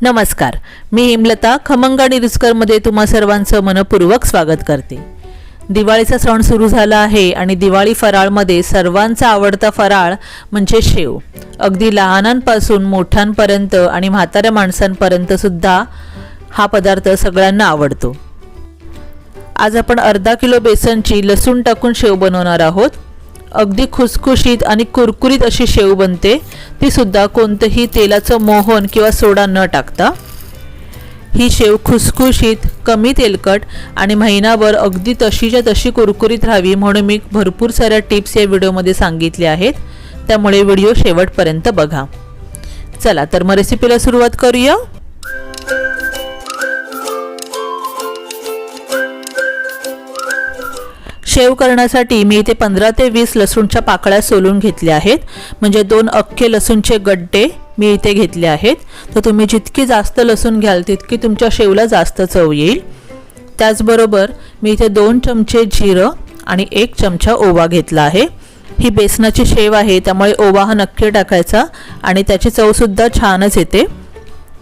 नमस्कार, मी हिमलता खमंग आणि रुचकरमध्ये तुम्हा सर्वांचं मनपूर्वक स्वागत करते। दिवाळीचा सण सुरू झाला आहे आणि दिवाळी फराळमध्ये सर्वांचा आवडता फराळ म्हणजे शेव। अगदी लहानांपासून मोठ्यांपर्यंत आणि म्हाताऱ्या माणसांपर्यंत सुद्धा हा पदार्थ सगळ्यांना आवडतो। आज आपण अर्धा किलो बेसनची लसूण टाकून शेव बनवणार आहोत। अगदी खुसखुशीत आणि कुरकुरीत अशी शेव बनते, ती सुद्धा कोणतेही तेलाचं मोहन किंवा सोडा न टाकता। ही शेव खुसखुशीत, कमी तेलकट आणि महिनाभर अगदी तशीच्या तशी कुरकुरीत राहावी म्हणून मी भरपूर साऱ्या टिप्स या व्हिडिओमध्ये सांगितल्या आहेत, त्यामुळे व्हिडिओ शेवटपर्यंत बघा। चला तर मग रेसिपीला सुरुवात करूया। शेव करण्यासाठी मी इथे 15 ते 20 लसूणच्या पाकळ्या सोलून घेतल्या आहेत, म्हणजे 2 अख्खे लसूणचे गड्डे मी इथे घेतले आहेत। तर तुम्ही जितकी जास्त लसूण घ्याल तितकी तुमच्या शेवला जास्त चव येईल। त्याचबरोबर मी इथे 2 चमचे जिरं आणि 1 चमचा ओवा घेतला आहे। ही बेसनाची शेव आहे, त्यामुळे ओवा हा नक्की टाकायचा आणि त्याची चव सुद्धा छानच येते।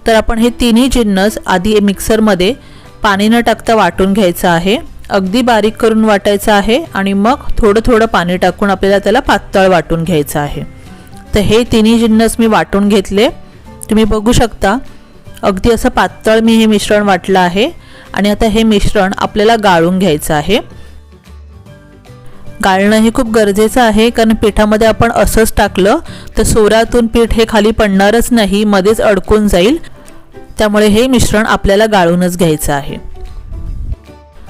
तर आपण हे तिन्ही जिन्नस आधी मिक्सरमध्ये पाणी न टाकता वाटून घ्यायचं आहे। अगदी बारीक करून वाटायचं आहे आणि मग थोडं थोडं पाणी टाकून आपल्याला त्याला पातळ वाटून घ्यायचं आहे। तर हे तिन्ही जिन्नस मी वाटून घेतले, तुम्ही बघू शकता। अगदी असं पातळ मी हे मिश्रण वाटलं आहे आणि आता हे मिश्रण आपल्याला गाळून घ्यायचं आहे। गाळणं हे खूप गरजेचं आहे, कारण पिठामध्ये आपण असंच टाकलं तर सोऱ्यातून पीठ हे खाली पडणारच नाही, मध्येच अडकून जाईल। त्यामुळे हे मिश्रण आपल्याला गाळूनच घ्यायचं आहे।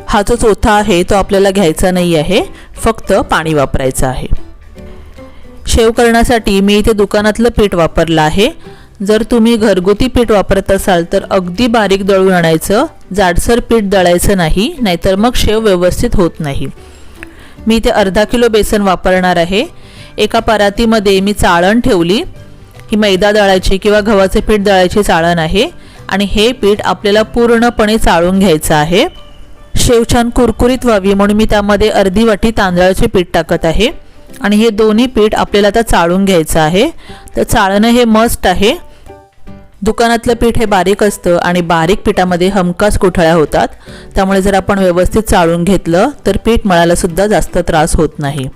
हा जो चोथा आहे तो आपल्याला घ्यायचा नाही आहे, फक्त पाणी वापरायचं आहे। शेव करण्यासाठी मी इथे दुकानातलं पीठ वापरलं आहे। जर तुम्ही घरगुती पीठ वापरत असाल तर अगदी बारीक दळून आणायचं, जाडसर पीठ दळायचं नाही, नाहीतर मग शेव व्यवस्थित होत नाही। मी इथे अर्धा किलो बेसन वापरणार आहे। एका परातीमध्ये मी चाळण ठेवली, ही मैदा दळायची किंवा गव्हाचे पीठ दळायची चाळण आहे आणि हे पीठ आपल्याला पूर्णपणे चाळून घ्यायचं आहे। शेव छान कुरकुरीत व्हावी म्हणून मी त्यामध्ये अर्धी वाटी तांदळाचे पीठ टाकत आहे आणि हे दोन्ही पीठ आपल्याला आता चाळून घ्यायचं आहे। तर चाळणं हे मस्ट आहे। दुकानातलं पीठ हे बारीक असतं आणि बारीक पिठामध्ये हमखास गुठळ्या होतात, त्यामुळे जर आपण व्यवस्थित चाळून घेतलं तर पीठ मळायला सुद्धा जास्त त्रास होत नाही।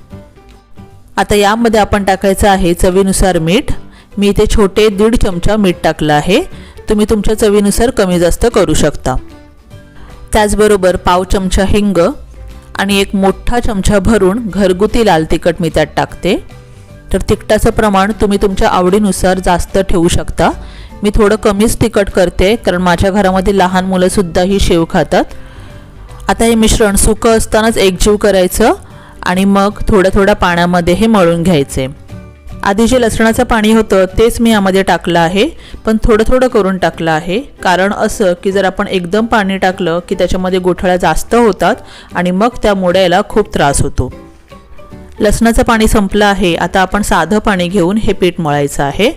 आता यामध्ये आपण टाकायचं आहे चवीनुसार मीठ। मी इथे छोटे 1.5 चमचा मीठ टाकलं आहे, तुम्ही तुमच्या चवीनुसार कमी जास्त करू शकता। त्याचबरोबर पाव चमचा हिंग आणि 1 मोठा चमचा भरून घरगुती लाल तिखट मी त्यात टाकते। तर तिखटाचं प्रमाण तुम्ही तुमच्या आवडीनुसार जास्त ठेवू शकता। मी थोडं कमीच तिखट करते, कारण माझ्या घरामध्ये लहान मुलं सुद्धा ही शेव खातात। आता हे मिश्रण सुकं असतानाच एकजीव करायचं आणि मग थोड्या थोड्या पाण्यामध्ये हे मळून घ्यायचे। आधी जे लसणाचं पाणी होतं तेच मी यामध्ये टाकलं आहे, पण थोडं थोडं करून टाकलं आहे, कारण असं की जर आपण एकदम पाणी टाकलं की त्याच्यामध्ये गुठळ्या जास्त होतात आणि मग त्या मोडायला खूप त्रास होतो। लसणाचं पाणी संपलं आहे, आता आपण साधं पाणी घेऊन हे पीठ मळायचं आहे।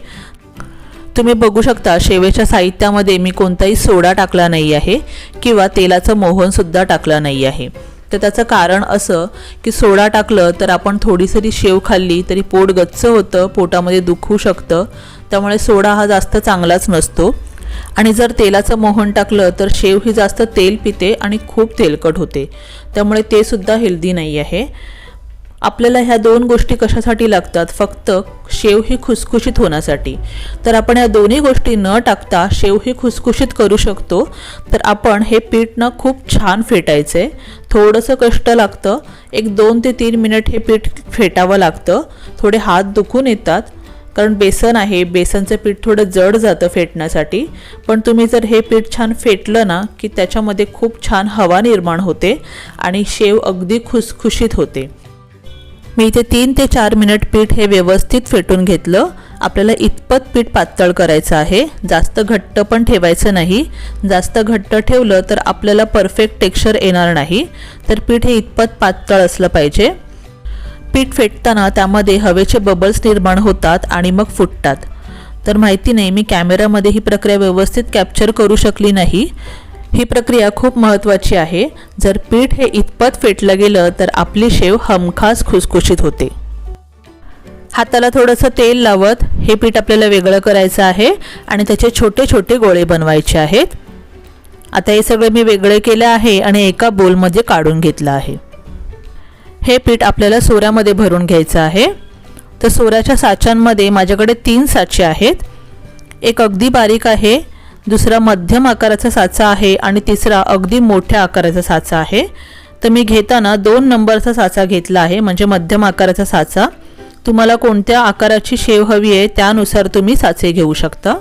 तुम्ही बघू शकता शेवेच्या साहित्यामध्ये मी कोणताही सोडा टाकला नाही आहे किंवा तेलाचं मोहन सुद्धा टाकलं नाही आहे। तर त्याचं कारण असं की सोडा टाकलं तर आपण थोडीसरी शेव खाल्ली तरी पोट गच्च होतं, पोटामध्ये दुखू शकतं, त्यामुळे सोडा हा जास्त चांगलाच नसतो। आणि जर तेलाचं मोहन टाकलं तर शेव ही जास्त तेल पिते आणि खूप तेलकट होते, त्यामुळे ते सुद्धा हेल्दी नाही आहे। आपल्याला ह्या 2 गोष्टी कशासाठी लागतात, फक्त शेव ही खुसखुशीत होण्यासाठी। तर आपण ह्या दोन्ही गोष्टी न टाकता शेव ही खुसखुशीत करू शकतो। तर आपण हे पीठ ना खूप छान फेटायचे, थोडंसं कष्ट लागतं, एक 2 ते 3 मिनिट हे पीठ फेटावं लागतं। थोडे हात दुखून येतात, कारण बेसन आहे, बेसनचं पीठ थोडं जड जातं फेटण्यासाठी, पण तुम्ही जर हे पीठ छान फेटलं ना की त्याच्यामध्ये खूप छान हवा निर्माण होते आणि शेव अगदी खुसखुशीत होते। मी इथे 3 ते 4 मिनिट पीठ हे व्यवस्थित फेटून घेतलं। आपल्याला इतपत पीठ पातळ करायचं आहे, जास्त घट्ट पण ठेवायचं नाही। जास्त घट्ट ठेवलं तर आपल्याला परफेक्ट टेक्स्चर येणार नाही, तर पीठ हे इतपत पातळ असलं पाहिजे। पीठ फेटताना त्यामध्ये हवेचे बबल्स निर्माण होतात आणि मग फुटतात। तर माहिती नाही मी कॅमेरामध्ये ही प्रक्रिया व्यवस्थित कॅप्चर करू शकली नाही। ही प्रक्रिया खूप महत्त्वाची आहे। जर पीठ हे इतपत फेटलं गेलं तर आपली शेव हमखास खुसखुशीत होते। हाताला थोडंसं तेल लावत हे पीठ आपल्याला वेगळं करायचं आहे आणि त्याचे छोटे छोटे गोळे बनवायचे आहेत। आता हे सगळे मी वेगळे केले आहे आणि एका बोलमध्ये काढून घेतलं आहे। हे पीठ आपल्याला सोऱ्यामध्ये भरून घ्यायचं आहे। तर सोऱ्याच्या साच्यांमध्ये माझ्याकडे 3 साचे आहेत। एक अगदी बारीक आहे, दुसरा मध्यम आकाराचा साचा आहे आणि तिसरा अगदी मोठ्या आकाराचा साचा आहे। तर मी घेताना 2 नंबरचा साचा घेतला आहे, म्हणजे मध्यम आकाराचा साचा। तुम्हाला कोणत्या आकाराची शेव हवी आहे त्यानुसार तुम्ही साचे घेऊ शकता।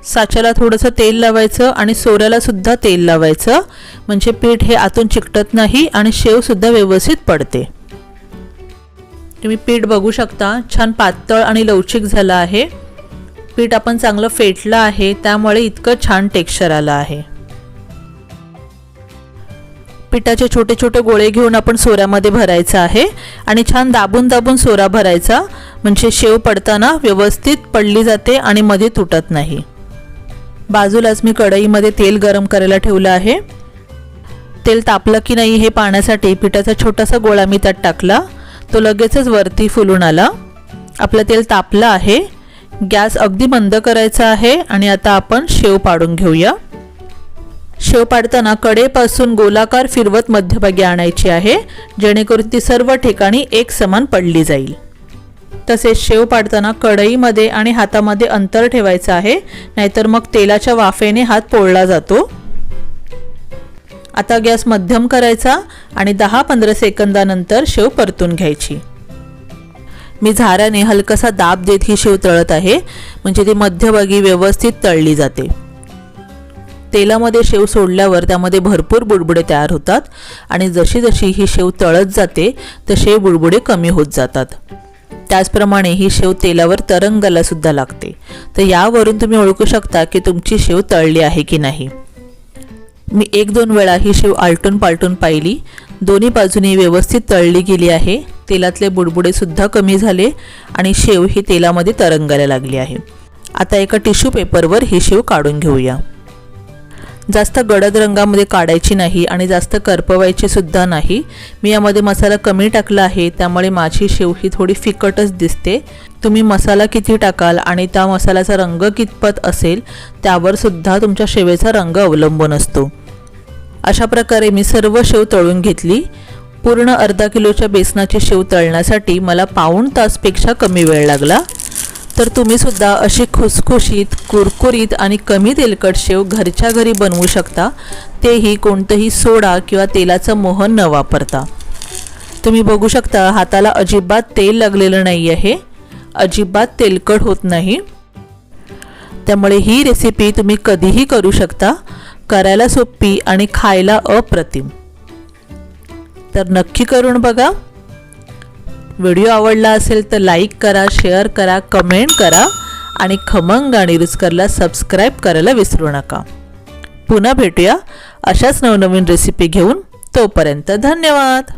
साच्याला थोडंसं तेल लावायचं आणि सोऱ्याला सुद्धा तेल लावायचं, म्हणजे पीठ हे आतून चिकटत नाही आणि शेव सुद्धा व्यवस्थित पडते। तुम्ही पीठ बघू शकता, छान पातळ आणि लवचिक झालं आहे। पीठ आपण चांगलं फेटलं आहे, त्यामुळे इतकं छान टेक्स्चर आलं आहे। पिठाचे छोटे छोटे गोळे घेऊन आपण सोऱ्यामध्ये भरायचं आहे आणि छान दाबून दाबून सोरा भरायचा, म्हणजे शेव पडताना व्यवस्थित पडली जाते आणि मध्ये तुटत नाही। बाजूलाच मी कढईमध्ये तेल गरम करायला ठेवलं आहे। तेल तापलं की नाही हे पाहण्यासाठी पिठाचा छोटासा गोळा मी त्यात टाकला, तो लगेचच वरती फुलून आला। आपलं तेल तापलं आहे, गॅस अगदी बंद करायचा आहे आणि आता आपण शेव पाडून घेऊया। शेव पाडताना कडेपासून गोलाकार फिरवत मध्यभागी आणायची आहे, जेणेकरून ती सर्व ठिकाणी एक समान पडली जाईल। तसेच शेव पाडताना कढईमध्ये आणि हातामध्ये अंतर ठेवायचं आहे, नाहीतर मग तेलाच्या वाफेने हात पोळला जातो। आता गॅस मध्यम करायचा आणि 10-15 सेकंदानंतर शेव परतून घ्यायची। मी झाऱ्याने हलकासा दाब देत ही शेव तळत आहे, म्हणजे ती मध्यभागी व्यवस्थित तळली जाते। तेलामध्ये शेव सोडल्यावर त्यामध्ये भरपूर बुडबुडे तयार होतात आणि जशी जशी ही शेव तळत जाते तसे बुडबुडे कमी होत जातात। त्याचप्रमाणे ही शेव तेलावर तरंगायला सुद्धा लागते। तर यावरून तुम्ही ओळखू शकता की तुमची शेव तळली आहे की नाही। मी 1-2 वेळा ही शेव आलटून पालटून पाहिली, दोन्ही बाजूनी व्यवस्थित तळली गेली आहे। तेलातले बुडबुडे सुद्धा कमी झाले आणि शेव ही तेलामध्ये तरंगायला लागली आहे। आता एका टिश्यू पेपरवर ही शेव काढून घेऊया। जास्त गडद रंगामध्ये काढायची नाही आणि जास्त करपवायची सुद्धा नाही। मी यामध्ये मसाला कमी टाकला आहे, त्यामुळे माझी शेव ही थोडी फिकटच दिसते। तुम्ही मसाला किती टाकाल आणि त्या मसाल्याचा रंग कितपत असेल त्यावर सुद्धा तुमच्या शेवेचा रंग अवलंबून असतो। अशा प्रकारे मी सर्व शेव तळून घेतली। पूर्ण अर्धा किलोच्या बेसनाची शेव तळण्यासाठी मला पाऊण तासपेक्षा कमी वेळ लागला। तर तुम्ही सुद्धा अशी खुसखुशीत, कुरकुरीत आणि कमी तेलकट शेव घरच्या घरी बनवू शकता, तेही कोणतंही सोडा किंवा तेलाचं मोहन न वापरता। तुम्ही बघू शकता हाताला अजिबात तेल लागलेलं नाही आहे, अजिबात तेलकट होत नाही। त्यामुळे ही रेसिपी तुम्ही कधीही करू शकता, करायला सोपी आणि खायला अप्रतिम। तर नक्की करून बघा। व्हिडिओ आवडला असेल तर लाईक करा, शेअर करा, कमेंट करा आणि खमंग आणि रुचकरला सबस्क्राईब करायला विसरू नका। पुन्हा भेटूया अशाच नवनवीन रेसिपी घेऊन, तोपर्यंत धन्यवाद।